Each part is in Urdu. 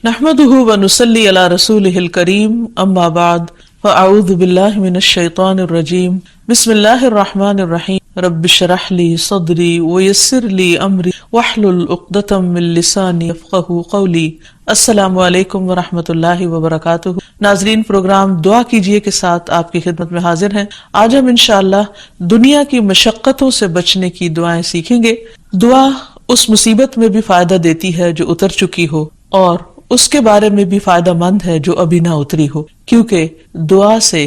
نحمده ونصلي على رسوله الكريم اما بعد فاعوذ بالله من الشيطان الرجيم بسم الله الرحمن الرحيم رب اشرح لي صدري ويسر لي امري واحلل عقدة من لساني يفقهوا قولي۔ السلام علیکم ورحمۃ اللہ وبرکاتہ۔ ناظرین، پروگرام دعا کیجئے کے ساتھ آپ کی خدمت میں حاضر ہیں۔ آج ہم انشاءاللہ دنیا کی مشقتوں سے بچنے کی دعائیں سیکھیں گے۔ دعا اس مصیبت میں بھی فائدہ دیتی ہے جو اتر چکی ہو، اور اس کے بارے میں بھی فائدہ مند ہے جو ابھی نہ اتری ہو، کیونکہ دعا سے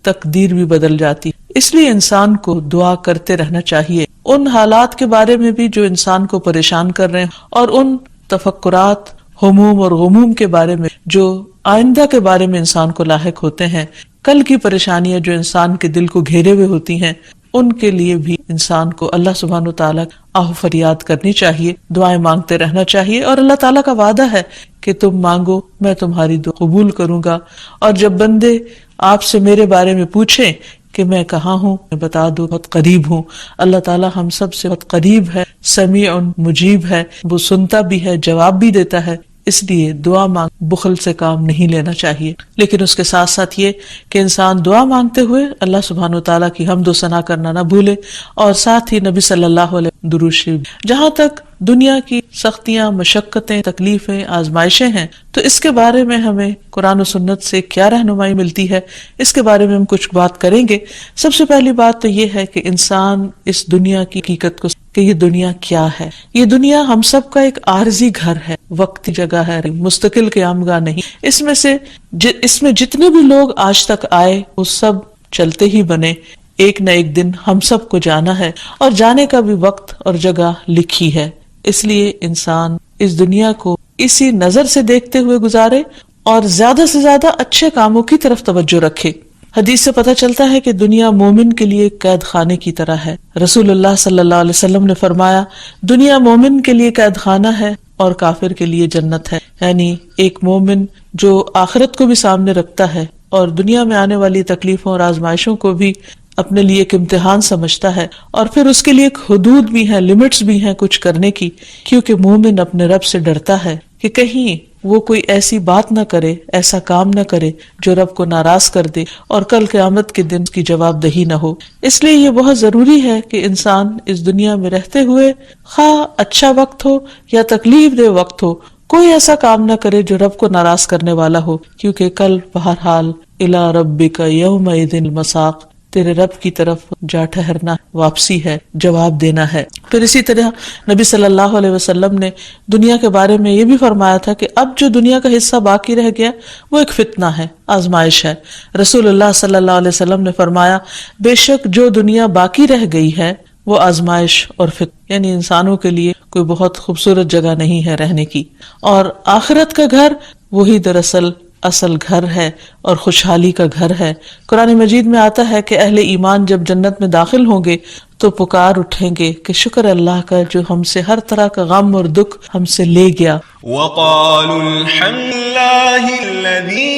تقدیر بھی بدل جاتی۔ اس لیے انسان کو دعا کرتے رہنا چاہیے، ان حالات کے بارے میں بھی جو انسان کو پریشان کر رہے ہیں، اور ان تفکرات، ہموم اور غموم کے بارے میں جو آئندہ کے بارے میں انسان کو لاحق ہوتے ہیں، کل کی پریشانیاں جو انسان کے دل کو گھیرے ہوئے ہوتی ہیں، ان کے لیے بھی انسان کو اللہ سبحانہ وتعالیٰ آہ فریاد کرنی چاہیے، دعائیں مانگتے رہنا چاہیے۔ اور اللہ تعالیٰ کا وعدہ ہے کہ تم مانگو میں تمہاری دعا قبول کروں گا، اور جب بندے آپ سے میرے بارے میں پوچھیں کہ میں کہاں ہوں، میں بتا دو بہت قریب ہوں۔ اللہ تعالیٰ ہم سب سے بہت قریب ہے، سمیع مجیب ہے، وہ سنتا بھی ہے، جواب بھی دیتا ہے۔ اس لیے دعا مانگ بخل سے کام نہیں لینا چاہیے، لیکن اس کے ساتھ ساتھ یہ کہ انسان دعا مانگتے ہوئے اللہ سبحانہ وتعالیٰ کی حمد و ثنا کرنا نہ بھولے، اور ساتھ ہی نبی صلی اللہ علیہ وسلم درود شریف۔ جہاں تک دنیا کی سختیاں، مشقتیں، تکلیفیں، آزمائشیں ہیں، تو اس کے بارے میں ہمیں قرآن و سنت سے کیا رہنمائی ملتی ہے، اس کے بارے میں ہم کچھ بات کریں گے۔ سب سے پہلی بات تو یہ ہے کہ انسان اس دنیا کی حقیقت کو کہ یہ دنیا کیا ہے۔ یہ دنیا ہم سب کا ایک عارضی گھر ہے، وقتی جگہ ہے، مستقل قیام گاہ نہیں۔ اس میں جتنے بھی لوگ آج تک آئے وہ سب چلتے ہی بنے۔ ایک نہ ایک دن ہم سب کو جانا ہے، اور جانے کا بھی وقت اور جگہ لکھی ہے۔ اس لیے انسان اس دنیا کو اسی نظر سے دیکھتے ہوئے گزارے، اور زیادہ سے زیادہ اچھے کاموں کی طرف توجہ رکھے۔ حدیث سے پتہ چلتا ہے کہ دنیا مومن کے لیے قید خانے کی طرح ہے۔ رسول اللہ صلی اللہ علیہ وسلم نے فرمایا، دنیا مومن کے لیے قید خانہ ہے اور کافر کے لیے جنت ہے۔ یعنی ایک مومن جو آخرت کو بھی سامنے رکھتا ہے اور دنیا میں آنے والی تکلیفوں اور آزمائشوں کو بھی اپنے لیے ایک امتحان سمجھتا ہے، اور پھر اس کے لیے ایک حدود بھی ہیں، لمٹس بھی ہیں کچھ کرنے کی، کیونکہ مومن اپنے رب سے ڈرتا ہے کہ کہیں وہ کوئی ایسی بات نہ کرے، ایسا کام نہ کرے جو رب کو ناراض کر دے، اور کل قیامت کے دن کی جواب دہی نہ ہو۔ اس لیے یہ بہت ضروری ہے کہ انسان اس دنیا میں رہتے ہوئے، خواہ اچھا وقت ہو یا تکلیف دہ وقت ہو، کوئی ایسا کام نہ کرے جو رب کو ناراض کرنے والا ہو، کیونکہ کل بہرحال الی ربک یومئذ المساق، تیرے رب کی طرف جا ٹھہرنا واپسی ہے، جواب دینا ہے۔ پھر اسی طرح نبی صلی اللہ علیہ وسلم نے دنیا کے بارے میں یہ بھی فرمایا تھا کہ اب جو دنیا کا حصہ باقی رہ گیا وہ ایک فتنہ ہے، آزمائش ہے۔ رسول اللہ صلی اللہ علیہ وسلم نے فرمایا، بے شک جو دنیا باقی رہ گئی ہے وہ آزمائش اور فتنہ، یعنی انسانوں کے لیے کوئی بہت خوبصورت جگہ نہیں ہے رہنے کی، اور آخرت کا گھر وہی دراصل اصل گھر ہے اور خوشحالی کا گھر ہے۔ قرآن مجید میں آتا ہے کہ اہل ایمان جب جنت میں داخل ہوں گے تو پکار اٹھیں گے کہ شکر اللہ کا جو ہم سے ہر طرح کا غم اور دکھ ہم سے لے گیا۔ وَقَالُوا الْحَمْدُ لِلَّهِ الَّذِي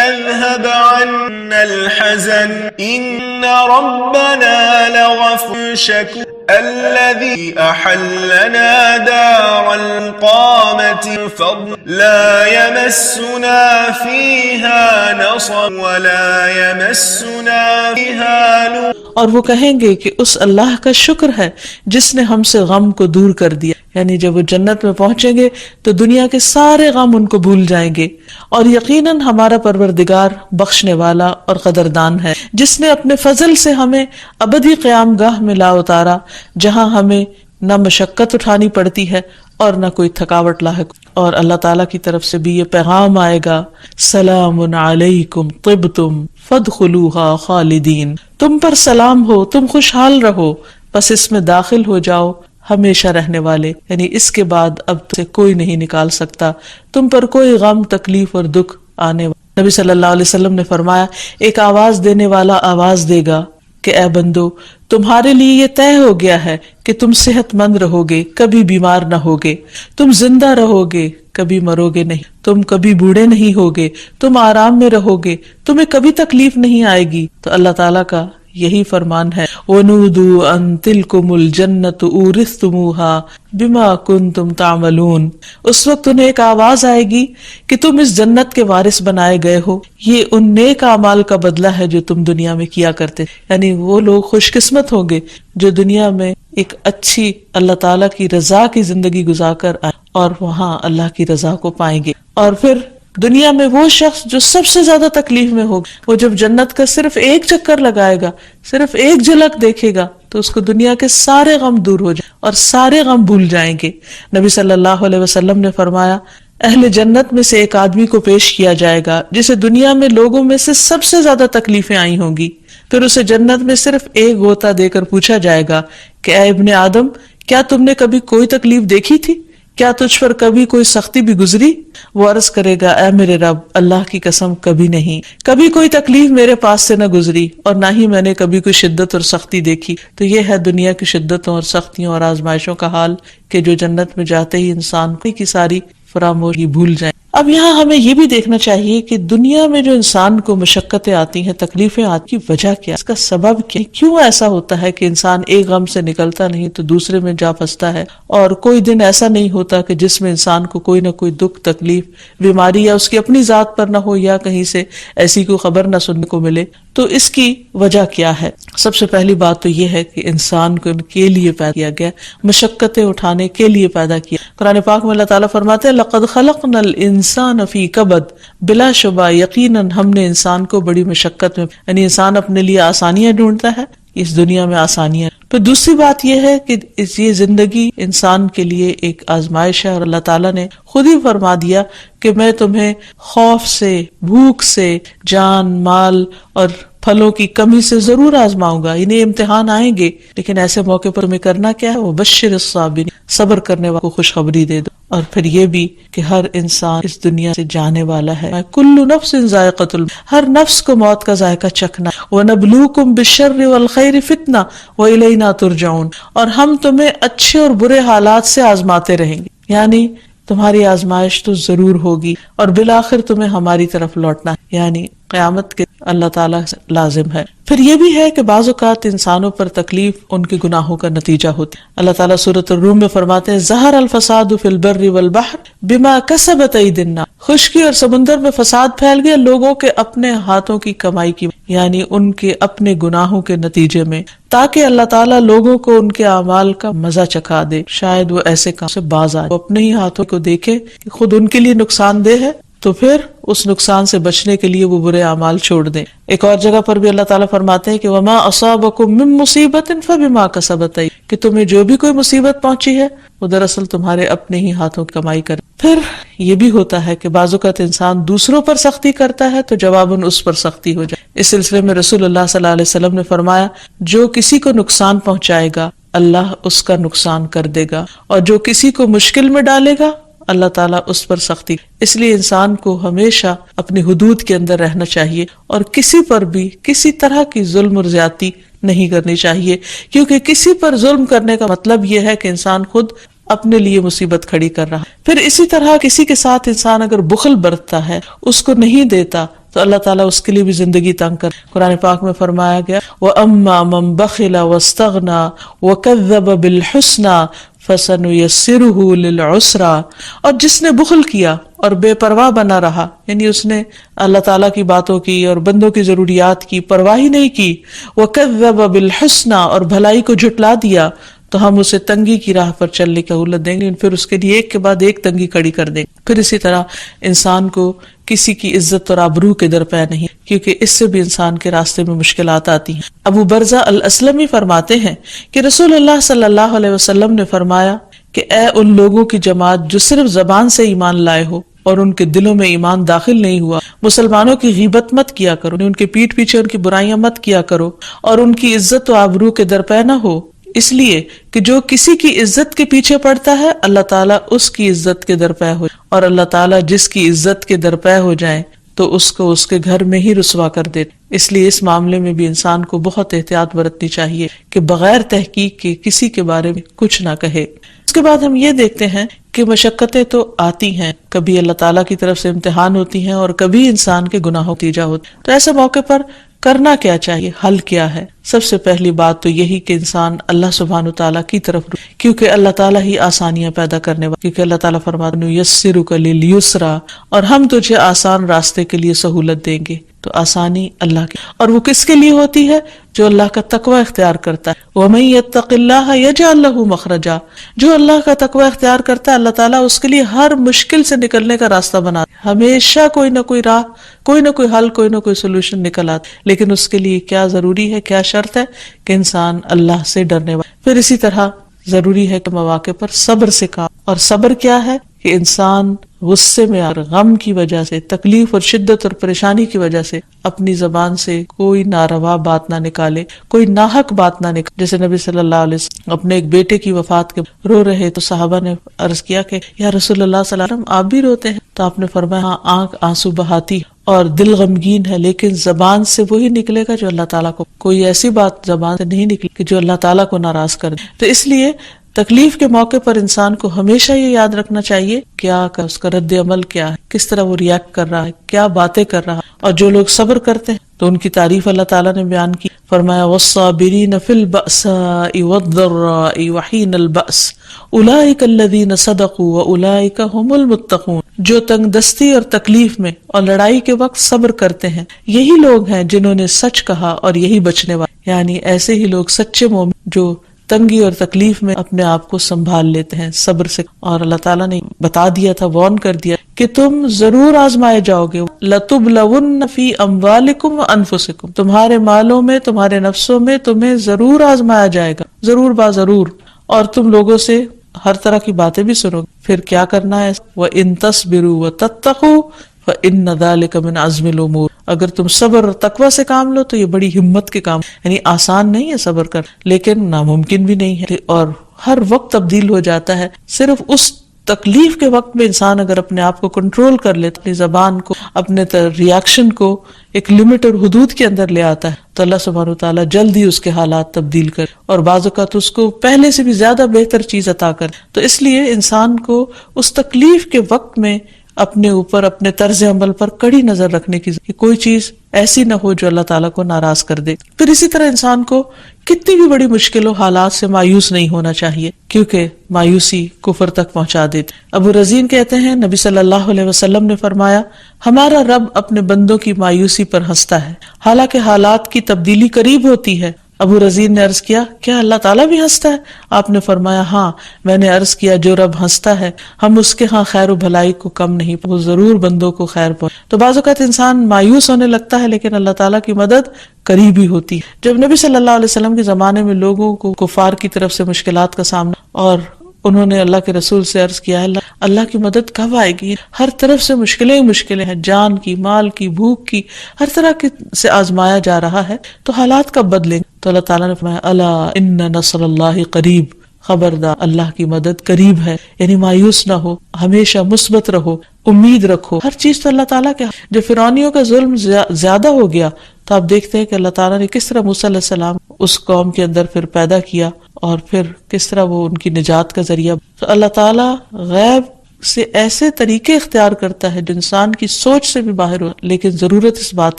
أَذْهَبَ عَنَّا الْحَزَنَ إِنَّ رَبَّنَا لَغَفُورٌ شَكُورٌ الذي أحلنا دار القامة فضل لا يمسنا فيها نصب ولا يمسنا فيها لغوب۔ اور وہ کہیں گے کہ اس اللہ کا شکر ہے جس نے ہم سے غم کو دور کر دیا، یعنی جب وہ جنت میں پہنچیں گے تو دنیا کے سارے غم ان کو بھول جائیں گے، اور یقیناً ہمارا پروردگار بخشنے والا اور قدردان ہے، جس نے اپنے فضل سے ہمیں ابدی قیام گاہ میں لا اتارا، جہاں ہمیں نہ مشقت اٹھانی پڑتی ہے اور نہ کوئی تھکاوٹ لاحق۔ اور اللہ تعالیٰ کی طرف سے بھی یہ پیغام آئے گا، سلام علیکم طبتم فادخلوها خالدین، تم پر سلام ہو، تم خوشحال رہو، بس اس میں داخل ہو جاؤ ہمیشہ رہنے والے، یعنی اس کے بعد اب سے کوئی نہیں نکال سکتا تم پر کوئی غم، تکلیف اور دکھ آنے والا۔ نبی صلی اللہ علیہ وسلم نے فرمایا، ایک آواز دینے والا آواز دے گا کہ اے بندو، تمہارے لیے یہ طے ہو گیا ہے کہ تم صحت مند رہو گے، کبھی بیمار نہ ہوگے، تم زندہ رہو گے، کبھی مرو گے نہیں، تم کبھی بوڑھے نہیں ہوگے، تم آرام میں رہو گے، تمہیں کبھی تکلیف نہیں آئے گی۔ تو اللہ تعالیٰ کا یہی فرمان ہے وَنُودُوا أَن تِلْكُمُ الْجَنَّةُ أُورِثْتُمُوهَا بِمَا كُنْتُمْ تَعْمَلُونَ، اس وقت انہیں ایک آواز آئے گی کہ تم اس جنت کے وارث بنائے گئے ہو، یہ ان نیک اعمال کا بدلہ ہے جو تم دنیا میں کیا کرتے، یعنی وہ لوگ خوش قسمت ہوں گے جو دنیا میں ایک اچھی اللہ تعالیٰ کی رضا کی زندگی گزار کر آئے اور وہاں اللہ کی رضا کو پائیں گے۔ اور پھر دنیا میں وہ شخص جو سب سے زیادہ تکلیف میں ہوگا، وہ جب جنت کا صرف ایک چکر لگائے گا، صرف ایک جھلک دیکھے گا، تو اس کو دنیا کے سارے غم دور ہو جائیں اور سارے غم بھول جائیں گے۔ نبی صلی اللہ علیہ وسلم نے فرمایا اہل جنت میں سے ایک آدمی کو پیش کیا جائے گا جسے دنیا میں لوگوں میں سے سب سے زیادہ تکلیفیں آئی ہوں گی، پھر اسے جنت میں صرف ایک غوطہ دے کر پوچھا جائے گا کہ اے ابن آدم، کیا تم نے کبھی کوئی تکلیف دیکھی تھی؟ کیا تجھ پر کبھی کوئی سختی بھی گزری؟ وہ عرض کرے گا اے میرے رب، اللہ کی قسم کبھی نہیں، کبھی کوئی تکلیف میرے پاس سے نہ گزری اور نہ ہی میں نے کبھی کوئی شدت اور سختی دیکھی۔ تو یہ ہے دنیا کی شدتوں اور سختیوں اور آزمائشوں کا حال کہ جو جنت میں جاتے ہی انسان کی ساری فراموشی بھول جائیں۔ اب یہاں ہمیں یہ بھی دیکھنا چاہیے کہ دنیا میں جو انسان کو مشقتیں آتی ہیں، تکلیفیں آتی ہیں، وجہ کیا، اس کا سبب کیا، کیوں ایسا ہوتا ہے کہ انسان ایک غم سے نکلتا نہیں تو دوسرے میں جا پھنستا ہے، اور کوئی دن ایسا نہیں ہوتا کہ جس میں انسان کو کوئی نہ کوئی دکھ، تکلیف، بیماری یا اس کی اپنی ذات پر نہ ہو یا کہیں سے ایسی کوئی خبر نہ سننے کو ملے۔ تو اس کی وجہ کیا ہے؟ سب سے پہلی بات تو یہ ہے کہ انسان کو ان کے لیے پیدا کیا گیا، مشقتیں اٹھانے کے لیے پیدا کیا۔ قرآن پاک میں اللہ تعالیٰ فرماتے ہیں لَقَدْ خَلَقْنَا الْإِنسَانَ فِي كَبَدٍ، بلا شبہ یقیناً ہم نے انسان کو بڑی مشقت میں، یعنی انسان اپنے لیے آسانیاں ڈھونڈتا ہے، اس دنیا میں آسانیاں۔ پھر دوسری بات یہ ہے کہ یہ زندگی انسان کے لیے ایک آزمائش ہے، اور اللہ تعالیٰ نے خود ہی فرما دیا کہ میں تمہیں خوف سے، بھوک سے، جان، مال اور پھلوں کی کمی سے ضرور آزماؤں گا، انہیں امتحان آئیں گے، لیکن ایسے موقع پر تمہیں کرنا کیا ہے؟ وَبَشِّرِ الصَّابِرِينَ، صبر کرنے والوں کو خوشخبری دے دو۔ اور پھر یہ بھی کہ ہر انسان اس دنیا سے جانے والا ہے، کل نفس ذائقۃ الموت، ہر نفس کو موت کا ذائقہ چکھنا۔ وَنَبْلُوكُمْ بِالشَّرِّ وَالْخَيْرِ فِتْنَةً وَإِلَيْنَا تُرْجَعُونَ، اور ہم تمہیں اچھے اور برے حالات سے آزماتے رہیں گے، یعنی تمہاری آزمائش تو ضرور ہوگی اور بالآخر تمہیں ہماری طرف لوٹنا ہے، یعنی قیامت کے اللہ تعالیٰ سے لازم ہے۔ پھر یہ بھی ہے کہ بعض اوقات انسانوں پر تکلیف ان کے گناہوں کا نتیجہ ہوتی ہے۔ اللہ تعالیٰ سورۃ الروم میں فرماتے ہیں ظہر الفساد فی البر والبحر بما کسبت ایدی الناس، خشکی اور سمندر میں فساد پھیل گیا لوگوں کے اپنے ہاتھوں کی کمائی کی، یعنی ان کے اپنے گناہوں کے نتیجے میں، تاکہ اللہ تعالیٰ لوگوں کو ان کے اعمال کا مزہ چکھا دے، شاید وہ ایسے کام سے باز آئے، وہ اپنے ہی ہاتھوں کو دیکھے کہ خود ان کے لیے نقصان دہ ہے، تو پھر اس نقصان سے بچنے کے لیے وہ برے اعمال چھوڑ دیں۔ ایک اور جگہ پر بھی اللہ تعالیٰ فرماتے ہیں کہ وَمَا أَصَابَكُم مِّن مُّصِيبَةٍ فَبِمَا كَسَبَتْ أَيْدِيكُمْ، کہ تمہیں جو بھی کوئی مصیبت پہنچی ہے وہ دراصل تمہارے اپنے ہی ہاتھوں کی کمائی کر۔ پھر یہ بھی ہوتا ہے کہ بعض اوقات انسان دوسروں پر سختی کرتا ہے تو جواباً اس پر سختی ہو جائے۔ اس سلسلے میں رسول اللہ صلی اللہ علیہ وسلم نے فرمایا جو کسی کو نقصان پہنچائے گا اللہ اس کا نقصان کر دے گا، اور جو کسی کو مشکل میں ڈالے گا اللہ تعالیٰ اس پر سختی۔ اس لیے انسان کو ہمیشہ اپنی حدود کے اندر رہنا چاہیے اور کسی پر بھی کسی طرح کی ظلم اور زیادتی نہیں کرنی چاہیے، کیونکہ کسی پر ظلم کرنے کا مطلب یہ ہے کہ انسان خود اپنے لیے مصیبت کھڑی کر رہا۔ پھر اسی طرح کسی کے ساتھ انسان اگر بخل برتتا ہے، اس کو نہیں دیتا، تو اللہ تعالیٰ اس کے لیے بھی زندگی تنگ کر۔ قرآن پاک میں فرمایا گیا وَأَمَّا مَن بَخِلَ وَاسْتَغْنَى وَكَذَّبَ بِالْحُسْنَى فَسَنُيَسِّرُهُ لِلْعُسْرَى، اور جس نے بخل کیا اور بے پرواہ بنا رہا، یعنی اس نے اللہ تعالیٰ کی باتوں کی اور بندوں کی ضروریات کی پرواہ ہی نہیں کی، وَكَذَّبَ بِالْحُسْنَى، اور بھلائی کو جھٹلا دیا، تو ہم اسے تنگی کی راہ پر چلنے کی سہولت دیں گے، پھر اس کے لیے ایک کے بعد ایک تنگی کھڑی کر دیں گے۔ پھر اسی طرح انسان کو کسی کی عزت اور آبرو کے درپے نہیں، کیونکہ اس سے بھی انسان کے راستے میں مشکلات آتی ہیں۔ ابو برزہ الاسلمی فرماتے ہیں کہ رسول اللہ صلی اللہ علیہ وسلم نے فرمایا کہ اے ان لوگوں کی جماعت جو صرف زبان سے ایمان لائے ہو اور ان کے دلوں میں ایمان داخل نہیں ہوا، مسلمانوں کی غیبت مت کیا کرو، ان کے پیٹھ پیچھے ان کی برائیاں مت کیا کرو، اور ان کی عزت و آبرو کے درپے نہ ہو، اس لیے کہ جو کسی کی عزت کے پیچھے پڑتا ہے اللہ تعالیٰ اس کی عزت کے درپے ہو، اور اللہ تعالیٰ جس کی عزت کے درپے ہو جائیں تو اس کو اس کے گھر میں ہی رسوا کر دیتے۔ اس لیے اس معاملے میں بھی انسان کو بہت احتیاط برتنی چاہیے کہ بغیر تحقیق کے کسی کے بارے میں کچھ نہ کہے۔ اس کے بعد ہم یہ دیکھتے ہیں کہ مشقتیں تو آتی ہیں، کبھی اللہ تعالیٰ کی طرف سے امتحان ہوتی ہیں اور کبھی انسان کے گناہوں کا نتیجہ ہوتا ہے۔ تو ایسے موقع پر کرنا کیا چاہیے، حل کیا ہے؟ سب سے پہلی بات تو یہی کہ انسان اللہ سبحانہ وتعالیٰ کی طرف کیونکہ اللہ تعالیٰ ہی آسانیاں پیدا کرنے والا، کیونکہ اللہ تعالیٰ فرماتے ہیں یسرک للیسرا، اور ہم تجھے آسان راستے کے لیے سہولت دیں گے. تو آسانی اللہ کی، اور وہ کس کے لیے ہوتی ہے؟ جو اللہ کا تقوی اختیار کرتا ہے. وَمَن يَتَّقِ اللَّهَ يَجْعَل لَّهُ مَخْرَجًا، جو اللہ کا تقوی اختیار کرتا ہے اللہ تعالیٰ اس کے لیے ہر مشکل سے نکلنے کا راستہ بناتا ہے. ہمیشہ کوئی نہ کوئی راہ، کوئی نہ کوئی حل، کوئی نہ کوئی سولوشن نکل آتا ہے. لیکن اس کے لیے کیا ضروری ہے، کیا شرط ہے؟ کہ انسان اللہ سے ڈرنے والا. پھر اسی طرح ضروری ہے کہ مواقع پر صبر سے کام. اور صبر کیا ہے؟ کہ انسان غصے میں اور غم کی وجہ سے، تکلیف اور شدت اور پریشانی کی وجہ سے اپنی زبان سے کوئی ناروا بات نہ نکالے، کوئی ناحق بات نہ نکالے. جیسے نبی صلی اللہ علیہ وسلم اپنے ایک بیٹے کی وفات کے رو رہے تو صحابہ نے عرض کیا کہ یا رسول اللہ صلی اللہ علیہ وسلم آپ بھی روتے ہیں؟ تو آپ نے فرمایا ہاں، آنکھ آنسو بہاتی اور دل غمگین ہے، لیکن زبان سے وہی نکلے گا جو اللہ تعالیٰ کو، کوئی ایسی بات زبان سے نہیں نکلے کہ جو اللہ تعالیٰ کو ناراض کر دے. تو اس لیے تکلیف کے موقع پر انسان کو ہمیشہ یہ یاد رکھنا چاہیے کیا اس کا رد عمل کیا ہے، کس طرح وہ ریاکٹ کر رہا ہے، کیا باتیں کر رہا ہے. اور جو لوگ صبر کرتے ہیں تو ان کی تعریف اللہ تعالیٰ نے بیان کی، فرمایا وَالصَّابِرِينَ فِي الْبَأْسَاءِ وَالضَّرَّاءِ وَحِينَ الْبَأْسِ أُولَئِكَ الَّذِينَ صَدَقُوا وَأُولَئِكَ هُمُ الْمُتَّقُونَ. جو تنگ دستی اور تکلیف میں اور لڑائی کے وقت صبر کرتے ہیں یہی لوگ ہیں جنہوں نے سچ کہا اور یہی بچنے والے. یعنی ایسے ہی لوگ سچے مومن جو تنگی اور تکلیف میں اپنے آپ کو سنبھال لیتے ہیں صبر سے. اور اللہ تعالیٰ نے بتا دیا تھا، وارن کر دیا کہ تم ضرور آزمائے جاؤ گے. لَتُبْلَوُنَّ فِي أَمْوَالِكُمْ وَأَنفُسِكُمْ، تمہارے مالوں میں، تمہارے نفسوں میں تمہیں ضرور آزمایا جائے گا، ضرور با ضرور. اور تم لوگوں سے ہر طرح کی باتیں بھی سنو. پھر کیا کرنا ہے؟ وَإِن تَصْبِرُوا وَتَتَّقُوا فَإِنَّ ذَلِكَ مِنْ عَزْمِ الْأُمُورِ. اگر تم صبر اور تقوی سے کام لو تو یہ بڑی ہمت کے کام، یعنی آسان نہیں ہے صبر کر، لیکن ناممکن بھی نہیں ہے. اور ہر وقت تبدیل ہو جاتا ہے. صرف اس تکلیف کے وقت میں انسان اگر اپنے آپ کو کنٹرول کر لے، اپنی زبان کو، اپنے ریاکشن کو ایک لمٹ اور حدود کے اندر لے آتا ہے تو اللہ سبحانہ وتعالیٰ جلد ہی اس کے حالات تبدیل کرے اور بعض اوقات اس کو پہلے سے بھی زیادہ بہتر چیز عطا کرے. تو اس لیے انسان کو اس تکلیف کے وقت میں اپنے اوپر، اپنے طرز عمل پر کڑی نظر رکھنے کی کہ کوئی چیز ایسی نہ ہو جو اللہ تعالیٰ کو ناراض کر دے. پھر اسی طرح انسان کو کتنی بھی بڑی مشکلوں حالات سے مایوس نہیں ہونا چاہیے، کیونکہ مایوسی کفر تک پہنچا دیتی. ابو رزین کہتے ہیں نبی صلی اللہ علیہ وسلم نے فرمایا ہمارا رب اپنے بندوں کی مایوسی پر ہنستا ہے حالانکہ حالات کی تبدیلی قریب ہوتی ہے. ابو رزین نے عرض کیا کیا اللہ تعالیٰ بھی ہنستا ہے؟ آپ نے فرمایا ہاں. میں نے عرض کیا جو رب ہنستا ہے ہم اس کے ہاں خیر و بھلائی کو کم نہیں، وہ ضرور بندوں کو خیر پہنچے. تو بعض اوقات انسان مایوس ہونے لگتا ہے لیکن اللہ تعالیٰ کی مدد قریب ہی ہوتی ہے. جب نبی صلی اللہ علیہ وسلم کے زمانے میں لوگوں کو کفار کی طرف سے مشکلات کا سامنا اور انہوں نے اللہ کے رسول سے عرض کیا اللہ کی مدد کب آئے گی؟ ہر طرف سے مشکلیں ہی مشکلیں ہیں، جان کی، مال کی، بھوک کی، ہر طرح کی سے آزمایا جا رہا ہے، تو حالات کب بدلیں گے؟ تو اللہ تعالیٰ نے فرمایا الا ان نصر اللہ قریب، خبردار اللہ کی مدد قریب ہے. یعنی مایوس نہ ہو، ہمیشہ مثبت رہو، امید رکھو. ہر چیز تو اللہ تعالیٰ کے. جب فرعونیوں کا ظلم زیادہ ہو گیا تو آپ دیکھتے ہیں کہ اللہ تعالیٰ نے کس طرح موسیٰ علیہ السلام اس قوم کے اندر پھر پیدا کیا اور پھر کس طرح وہ ان کی نجات کا ذریعہ. تو اللہ تعالیٰ غیب سے ایسے طریقے اختیار کرتا ہے جو انسان کی سوچ سے بھی باہر ہو، لیکن ضرورت اس بات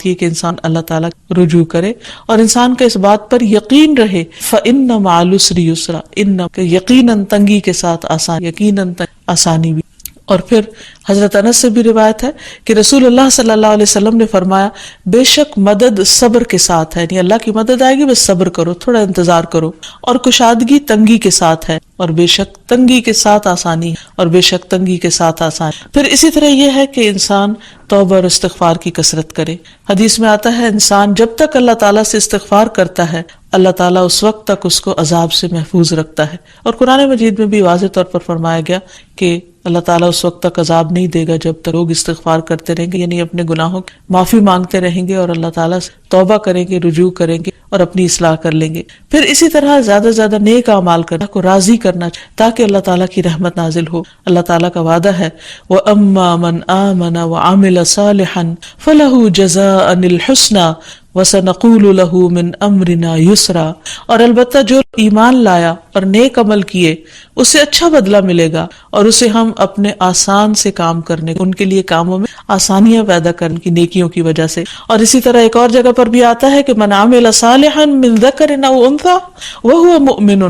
کی کہ انسان اللہ تعالیٰ رجوع کرے اور انسان کا اس بات پر یقین رہے فَإِنَّ مَعَ الْعُسْرِ يُسْرًا، کہ یقیناً تنگی کے ساتھ آسان، یقیناً آسانی بھی. اور پھر حضرت انس سے بھی روایت ہے کہ رسول اللہ صلی اللہ علیہ وسلم نے فرمایا بے شک مدد صبر کے ساتھ ہے، یعنی اللہ کی مدد آئے گی بس صبر کرو، تھوڑا انتظار کرو. اور کشادگی تنگی کے ساتھ ہے اور بے شک تنگی کے ساتھ آسانی ہے اور بے شک تنگی کے ساتھ آسانی. پھر اسی طرح یہ ہے کہ انسان توبہ اور استغفار کی کثرت کرے. حدیث میں آتا ہے انسان جب تک اللہ تعالیٰ سے استغفار کرتا ہے اللہ تعالیٰ اس وقت تک اس کو عذاب سے محفوظ رکھتا ہے. اور قرآن مجید میں بھی واضح طور پر فرمایا گیا کہ اللہ تعالیٰ اس وقت تک عذاب نہیں دے گا جب تک لوگ استغفار کرتے رہیں گے، یعنی اپنے گناہوں کی معافی مانگتے رہیں گے اور اللہ تعالیٰ سے توبہ کریں گے، رجوع کریں گے اور اپنی اصلاح کر لیں گے. پھر اسی طرح زیادہ سے زیادہ نیک اعمال کرنا، کو راضی کرنا تاکہ اللہ تعالیٰ کی رحمت نازل ہو. اللہ تعالیٰ کا وعدہ ہے وَأَمَّا مَنْ آمَنَ وَعَمِلَ صَالِحًا فَلَهُ جَزَاءً الْحُسْنَى وَسَنَقُولُ لَهُ مِنْ أَمْرِنَا يُسْرًا. اور البتہ جو ایمان لایا اور نیک عمل کیے اسے اچھا بدلہ ملے گا، اور اسے ہم اپنے آسان سے کام کرنے، ان کے لیے کاموں میں آسانیاں پیدا کرنے کی نیکیوں کی وجہ سے۔ اور اسی طرح ایک اور جگہ پر بھی آتا ہے کہ من عمل صالحا من ذکر او انثى وهو مؤمن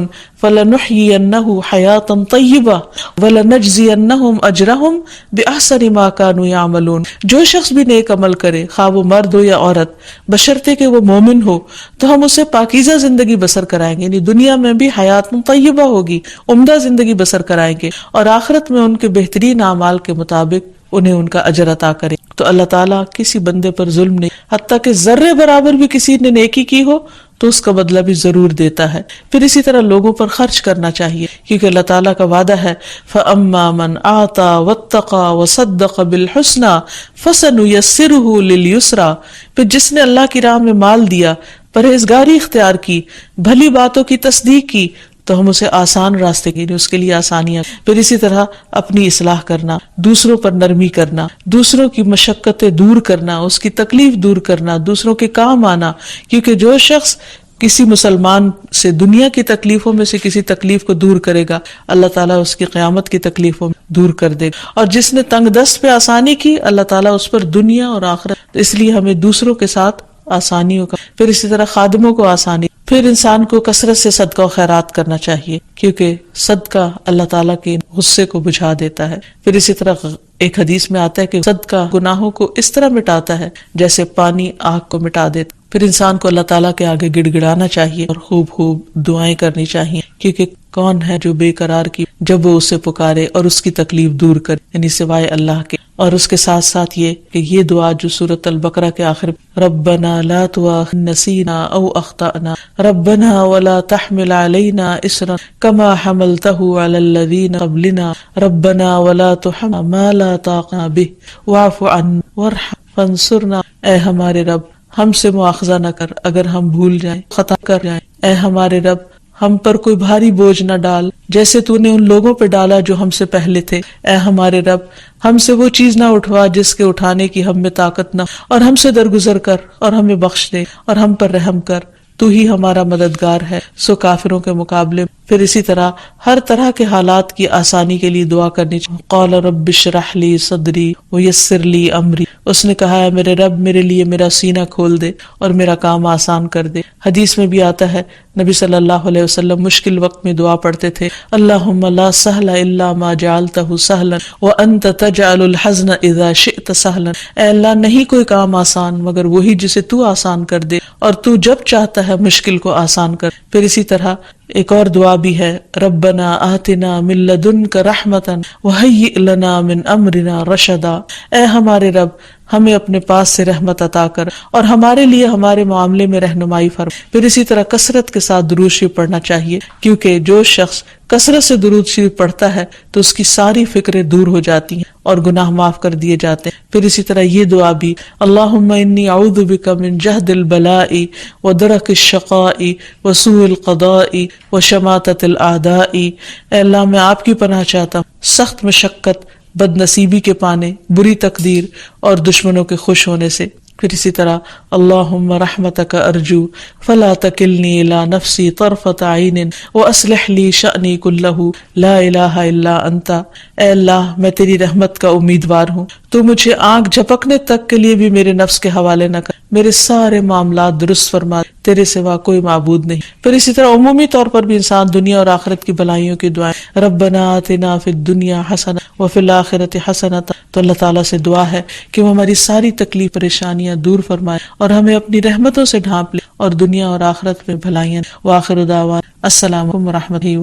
فلنحيينه حياة طيبة ولنجزينهم اجرهم باحسن ما كانوا يعملون۔ جو شخص بھی نیک عمل کرے، خواہ وہ مرد ہو یا عورت، بشرطے کہ وہ مومن ہو، تو ہم اسے پاکیزہ زندگی بسر کرائیں گے، یعنی دنیا میں بھی حیات طیبہ ہوگی، عمدہ زندگی بسر کرائیں گے، اور آخرت میں ان کے بہترین اعمال کے مطابق انہیں ان کا اجر عطا کرے۔ تو اللہ تعالیٰ کسی بندے پر ظلم نہیں، حتیٰ کہ ذرے برابر بھی کسی نے نیکی کی ہو تو اس کا بدلہ بھی ضرور دیتا ہے۔ پھر اسی طرح لوگوں پر خرچ کرنا چاہیے، کیونکہ اللہ تعالیٰ کا وعدہ ہے فَأَمَّا مَنْ آتَى وَاتَّقَى وَصَدَّقَ بِالْحُسْنَى فَسَنُيَسِّرُهُ لِلْيُسْرَى۔ پھر جس نے اللہ کی راہ میں مال دیا، پرہیزگاری اختیار کی، بھلی باتوں کی تصدیق کی، تو ہم اسے آسان راستے کی، اس کے لیے آسانیاں۔ پھر اسی طرح اپنی اصلاح کرنا، دوسروں پر نرمی کرنا، دوسروں کی مشقتیں دور کرنا، اس کی تکلیف دور کرنا، دوسروں کے کام آنا، کیونکہ جو شخص کسی مسلمان سے دنیا کی تکلیفوں میں سے کسی تکلیف کو دور کرے گا، اللہ تعالیٰ اس کی قیامت کی تکلیفوں میں دور کر دے گا، اور جس نے تنگ دست پہ آسانی کی، اللہ تعالیٰ اس پر دنیا اور آخرت۔ اس لیے ہمیں دوسروں کے ساتھ آسانیوں کا، پھر اسی طرح خادموں کو آسانی، پھر انسان کو کثرت سے صدقہ و خیرات کرنا چاہیے، کیونکہ صدقہ اللہ تعالیٰ کے غصے کو بجھا دیتا ہے۔ پھر اسی طرح ایک حدیث میں آتا ہے کہ صدقہ گناہوں کو اس طرح مٹاتا ہے جیسے پانی آگ کو مٹا دیتا۔ پھر انسان کو اللہ تعالیٰ کے آگے گڑ گڑانا چاہیے اور خوب خوب دعائیں کرنی چاہیے، کیونکہ کون ہے جو بے قرار کی جب وہ اسے پکارے اور اس کی تکلیف دور کرے، یعنی سوائے اللہ کے۔ اور اس کے ساتھ ساتھ یہ کہ یہ دعا جو سورۃ البقرہ کے آخر ربنا لا تؤاخذنا نسینا او اخطأنا ربنا ولا تحمل علینا اسرا کما حملته علی الذین قبلنا ربنا ولا تحملنا ما لا طاقة به واعف عنا وارحمنا فانصرنا۔ اے ہمارے رب، ہم سے مواخذہ نہ کر اگر ہم بھول جائیں، خطا کر جائیں۔ اے ہمارے رب، ہم پر کوئی بھاری بوجھ نہ ڈال جیسے تو نے ان لوگوں پہ ڈالا جو ہم سے پہلے تھے۔ اے ہمارے رب، ہم سے وہ چیز نہ اٹھوا جس کے اٹھانے کی ہم میں طاقت نہ، اور ہم سے درگزر کر اور ہمیں بخش دے اور ہم پر رحم کر، تو ہی ہمارا مددگار ہے سو کافروں کے مقابلے۔ پھر اسی طرح ہر طرح کے حالات کی آسانی کے لیے دعا کرنی چاہیے۔ قال رب اشرح لی صدری ویسر لی امری، اس نے کہا ہے میرے رب میرے لیے میرا سینہ کھول دے اور میرا کام آسان کر دے۔ حدیث میں بھی آتا ہے نبی صلی اللہ علیہ وسلم مشکل وقت میں دعا پڑھتے تھے، اللہم لا سہل الا ما جعلتہ سہلا وانت تجعل الحزن اذا شئت سہلا۔ اے اللہ، نہیں کوئی کام آسان مگر وہی جسے تو آسان کر دے، اور تو جب چاہتا ہے مشکل کو آسان کر۔ پھر اسی طرح ایک اور دعا بھی ہے، ربنا آتنا من لدنک رحمتا وہیئ لنا من امرنا رشدا۔ اے ہمارے رب، ہمیں اپنے پاس سے رحمت عطا کر اور ہمارے لیے ہمارے معاملے میں رہنمائی فرما۔ پھر اسی طرح کثرت کے ساتھ درود شریف پڑھنا چاہیے، کیونکہ جو شخص کثرت سے درود شریف پڑھتا ہے تو اس کی ساری فکریں دور ہو جاتی ہیں اور گناہ معاف کر دیے جاتے ہیں۔ پھر اسی طرح یہ دعا بھی، اللہم انی اعوذ بک من جہد البلاء ودرک الشقاء وسوء القضاء وشماتۃ الاعداء۔ اے اللہ، میں آپ کی پناہ چاہتا ہوں سخت مشقت، بد نصیبی کے پانے، بری تقدیر اور دشمنوں کے خوش ہونے سے۔ پھر اسی طرح اللہم رحمتک ارجو فلا تکلنی الی نفسی طرفۃ عین واصلح لی شأنی کلہ لا الہ الا انت۔ اے اللہ، میں تیری رحمت کا امیدوار ہوں، تو مجھے آنکھ جھپکنے تک کے لیے بھی میرے نفس کے حوالے نہ کر، میرے سارے معاملات درست فرما، تیرے سوا کوئی معبود نہیں۔ پھر اسی طرح عمومی طور پر بھی انسان دنیا اور آخرت کی بھلائیوں کی دعائیں، ربنا آتنا فی الدنیا حسنہ وفی الآخرۃ حسنہ، تو اللہ تعالیٰ سے دعا ہے کہ وہ ہماری ساری تکلیف پریشانیاں دور فرمائے اور ہمیں اپنی رحمتوں سے ڈھانپ لے اور دنیا اور آخرت میں بھلائیاں۔ وآخر دعوانا السلام علیکم ورحمۃ اللہ۔